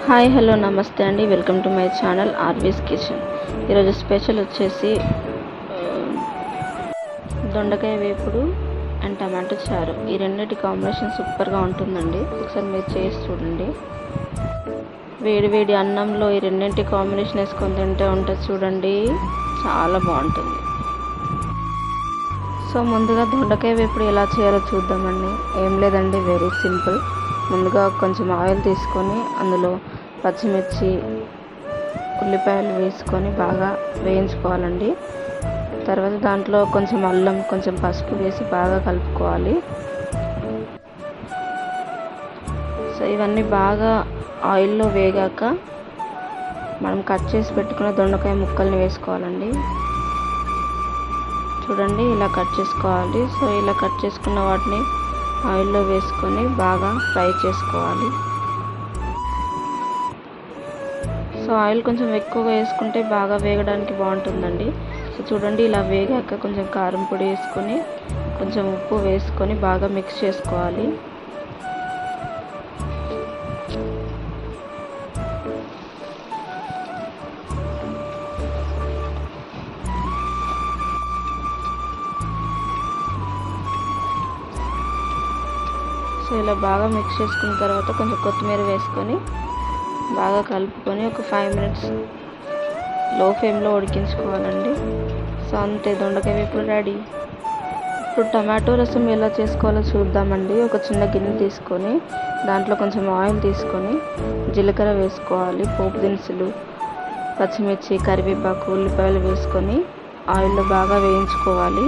Hi hello నమస్తే అండి, welcome to my channel RV's kitchen. ఈరోజు స్పెషల్ వచ్చేసి దొండకాయ వేపుడు అండ్ టమాటో చారు. ఈ రెండింటి కాంబినేషన్ సూపర్గా ఉంటుందండి. ఒకసారి మీరు చేసి చూడండి. వేడి వేడి అన్నంలో ఈ రెండింటి కాంబినేషన్ వేసుకొని తింటే ఉంటుంది చూడండి, చాలా బాగుంటుంది. సో ముందుగా దొండకాయ వేపుడు ఎలా చేయాలో చూద్దామండి. ఏం లేదండి, వెరీ సింపుల్. ముందుగా కొంచెం ఆయిల్ తీసుకొని అందులో పచ్చిమిర్చి, ఉల్లిపాయలు వేసుకొని బాగా వేయించుకోవాలండి. తర్వాత దాంట్లో కొంచెం అల్లం, కొంచెం పసుపు వేసి బాగా కలుపుకోవాలి. సో ఇవన్నీ బాగా ఆయిల్లో వేగాక మనం కట్ చేసి పెట్టుకున్న దొండకాయ ముక్కల్ని వేసుకోవాలండి. చూడండి, ఇలా కట్ చేసుకోవాలి. సో ఇలా కట్ చేసుకున్న వాటిని ఆయిల్లో వేసుకొని బాగా ఫ్రై చేసుకోవాలి. సో ఆయిల్ కొంచెం ఎక్కువగా వేసుకుంటే బాగా వేగడానికి బాగుంటుందండి. సో చూడండి, ఇలా వేగాక కొంచెం కారం పొడి వేసుకొని కొంచెం ఉప్పు వేసుకొని బాగా మిక్స్ చేసుకోవాలి. సో ఇలా బాగా మిక్స్ చేసుకున్న తర్వాత కొంచెం కొత్తిమీర వేసుకొని బాగా కలుపుకొని ఒక 5 minutes లో ఫ్లేమ్లో ఉడికించుకోవాలండి. సో అంతే, దొండకాయ వేపుడు రెడీ. ఇప్పుడు టమాటో రసం ఎలా చేసుకోవాలో చూద్దామండి. ఒక చిన్న గిన్నె తీసుకొని దాంట్లో కొంచెం ఆయిల్ తీసుకొని జీలకర్ర వేసుకోవాలి, పోపు దినుసులు, పచ్చిమిర్చి, కరివేపాకు, ఉల్లిపాయలు వేసుకొని ఆయిల్లో బాగా వేయించుకోవాలి.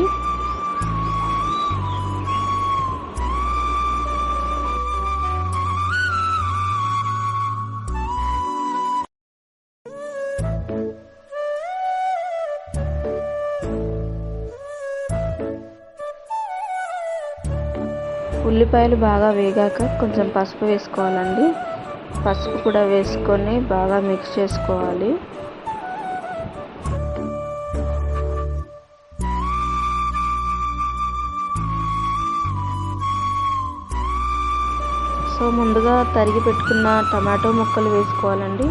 ఉల్లిపాయలు బాగా వేగాక కొంచెం పసుపు వేసుకోవాలండి. పసుపు కూడా వేసుకొని బాగా మిక్స్ చేసుకోవాలి. సో ముందుగా తరిగి పెట్టుకున్న టమాటో ముక్కలు వేసుకోవాలండి.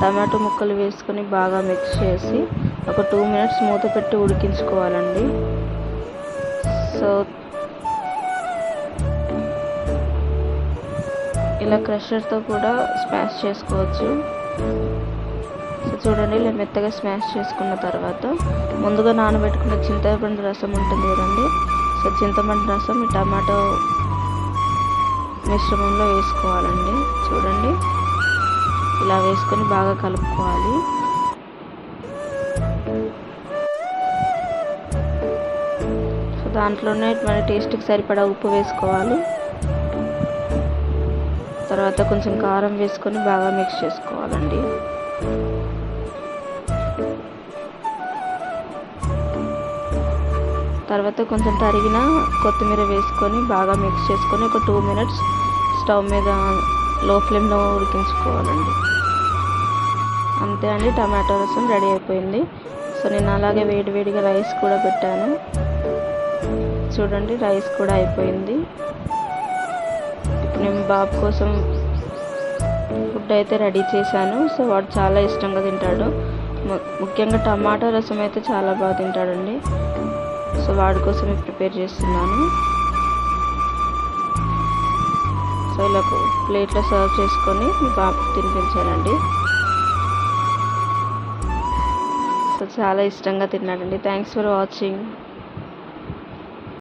టమాటో ముక్కలు వేసుకొని బాగా మిక్స్ చేసి ఒక 2 minutes మూత పెట్టి ఉడికించుకోవాలండి. సో ఇలా క్రషర్తో కూడా స్మాష్ చేసుకోవచ్చు. సో చూడండి, ఇలా మెత్తగా స్మాష్ చేసుకున్న తర్వాత ముందుగా నానబెట్టుకున్న చింతపండు రసం ఉంటుంది కదండి. సో చింతపండు రసం ఈ టమాటో మిశ్రమంలో వేసుకోవాలండి. చూడండి, ఇలా వేసుకొని బాగా కలుపుకోవాలి. సో దాంట్లోనే మన టేస్ట్కి సరిపడా ఉప్పు వేసుకోవాలి. తర్వాత కొంచెం కారం వేసుకొని బాగా మిక్స్ చేసుకోవాలండి. తర్వాత కొంచెం తరిగిన కొత్తిమీర వేసుకొని బాగా మిక్స్ చేసుకొని ఒక 2 minutes స్టవ్ మీద లో ఫ్లేమ్లో ఉడికించుకోవాలండి. అంతే అండి, టమాటో రసం రెడీ అయిపోయింది. సో నేను అలాగే వేడివేడిగా రైస్ కూడా పెట్టాను. చూడండి, రైస్ కూడా అయిపోయింది. నేను బాబు కోసం ఫుడ్ అయితే రెడీ చేశాను. సో వాడు చాలా ఇష్టంగా తింటాడు. ముఖ్యంగా టమాటో రసం అయితే చాలా బాగా తింటాడండి. సో వాడి కోసం ప్రిపేర్ చేస్తున్నాను. సో ఇలా ప్లేట్లో సర్వ్ చేసుకొని మీ బాబుకి తినిపించానండి. సో చాలా ఇష్టంగా తిన్నాడండి. Thanks for watching.